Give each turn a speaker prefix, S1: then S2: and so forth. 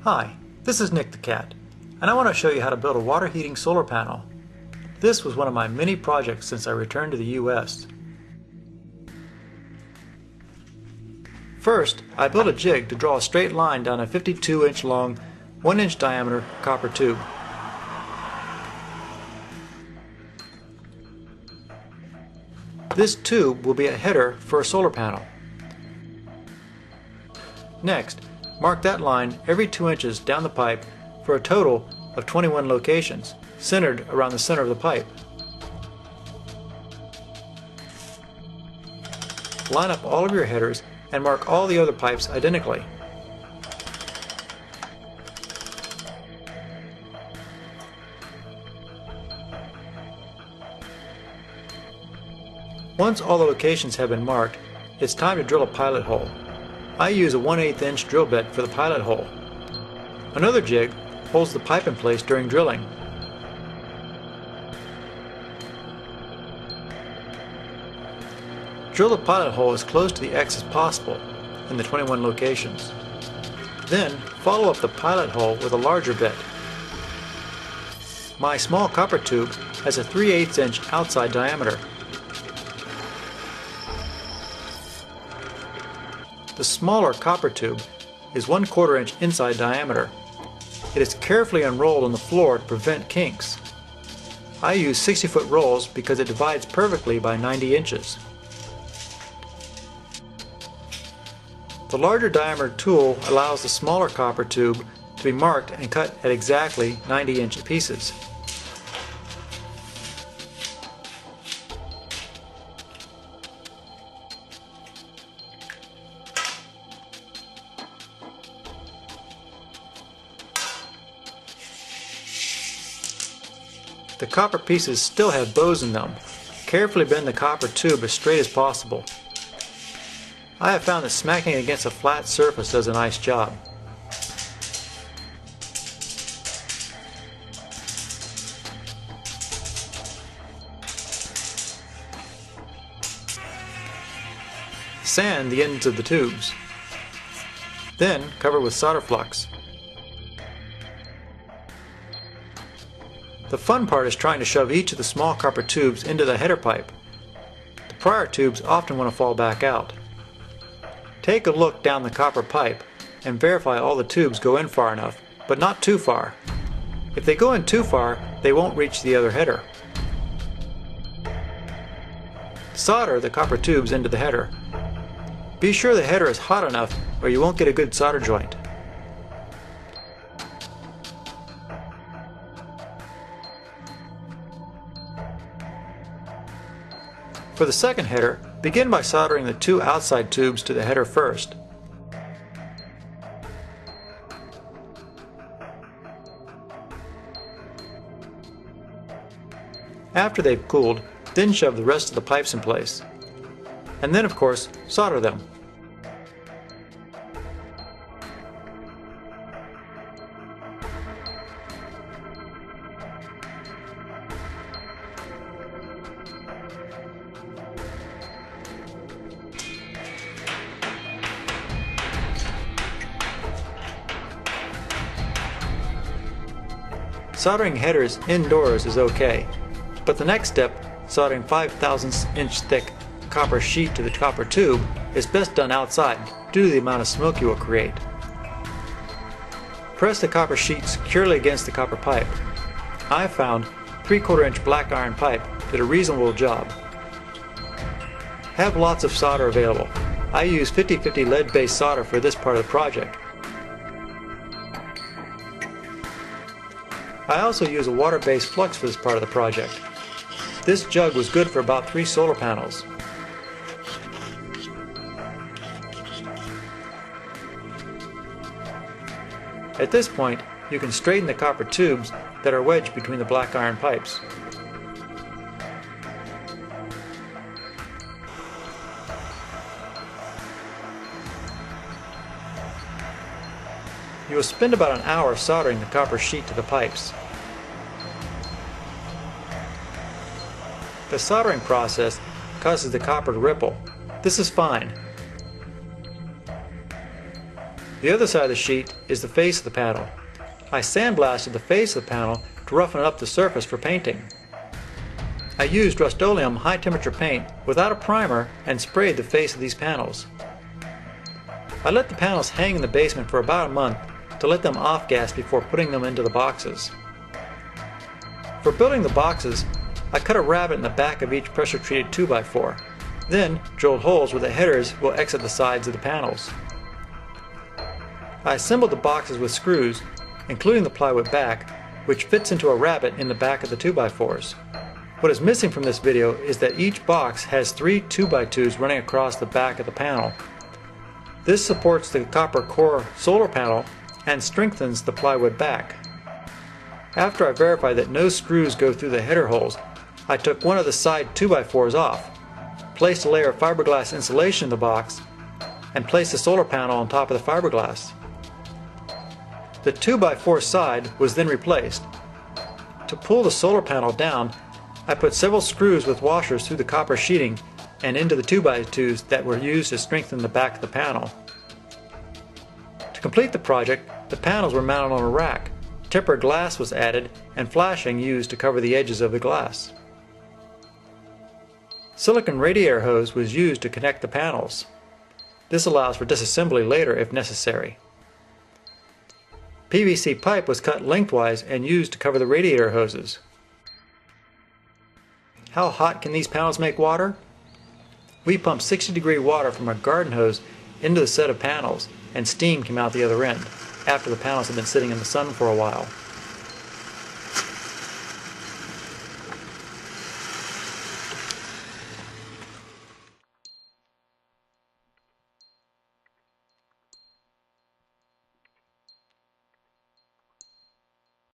S1: Hi, this is Nick the Cat, and I want to show you how to build a water heating solar panel. This was one of my many projects since I returned to the US. First, I built a jig to draw a straight line down a 52-inch long, 1-inch diameter copper tube. This tube will be a header for a solar panel. Next, mark that line every 2 inches down the pipe for a total of 21 locations, centered around the center of the pipe. Line up all of your headers and mark all the other pipes identically. Once all the locations have been marked, it's time to drill a pilot hole. I use a 1/8 inch drill bit for the pilot hole. Another jig holds the pipe in place during drilling. Drill the pilot hole as close to the X as possible in the 21 locations. Then follow up the pilot hole with a larger bit. My small copper tube has a 3/8 inch outside diameter. The smaller copper tube is 1/4 inch inside diameter. It is carefully unrolled on the floor to prevent kinks. I use 60-foot rolls because it divides perfectly by 90 inches. The larger diameter tool allows the smaller copper tube to be marked and cut at exactly 90-inch pieces. The copper pieces still have bows in them. Carefully bend the copper tube as straight as possible. I have found that smacking against a flat surface does a nice job. Sand the ends of the tubes. Then cover with solder flux. The fun part is trying to shove each of the small copper tubes into the header pipe. The prior tubes often want to fall back out. Take a look down the copper pipe and verify all the tubes go in far enough, but not too far. If they go in too far, they won't reach the other header. Solder the copper tubes into the header. Be sure the header is hot enough or you won't get a good solder joint. For the second header, begin by soldering the 2 outside tubes to the header first. After they've cooled, then shove the rest of the pipes in place. And then, of course, solder them. Soldering headers indoors is okay, but the next step, soldering 5/1000 inch thick copper sheet to the copper tube, is best done outside due to the amount of smoke you will create. Press the copper sheet securely against the copper pipe. I found 3/4 inch black iron pipe did a reasonable job. Have lots of solder available. I use 50/50 lead-based solder for this part of the project. I also use a water-based flux for this part of the project. This jug was good for about 3 solar panels. At this point, you can straighten the copper tubes that are wedged between the black iron pipes. You will spend about an hour soldering the copper sheet to the pipes. The soldering process causes the copper to ripple. This is fine. The other side of the sheet is the face of the panel. I sandblasted the face of the panel to roughen up the surface for painting. I used Rust-Oleum high temperature paint without a primer and sprayed the face of these panels. I let the panels hang in the basement for about a month to let them off-gas before putting them into the boxes. For building the boxes, I cut a rabbet in the back of each pressure-treated 2x4, then drilled holes where the headers will exit the sides of the panels. I assembled the boxes with screws, including the plywood back, which fits into a rabbet in the back of the 2x4s. What is missing from this video is that each box has 3 2x2s running across the back of the panel. This supports the copper core solar panel and strengthens the plywood back. After I verified that no screws go through the header holes, I took one of the side 2x4s off, placed a layer of fiberglass insulation in the box, and placed the solar panel on top of the fiberglass. The 2x4 side was then replaced. To pull the solar panel down, I put several screws with washers through the copper sheeting and into the 2x2s that were used to strengthen the back of the panel. To complete the project, the panels were mounted on a rack, tempered glass was added, and flashing used to cover the edges of the glass. Silicone radiator hose was used to connect the panels. This allows for disassembly later if necessary. PVC pipe was cut lengthwise and used to cover the radiator hoses. How hot can these panels make water? We pumped 60-degree water from a garden hose into the set of panels, and steam came out the other end, after the panels had been sitting in the sun for a while.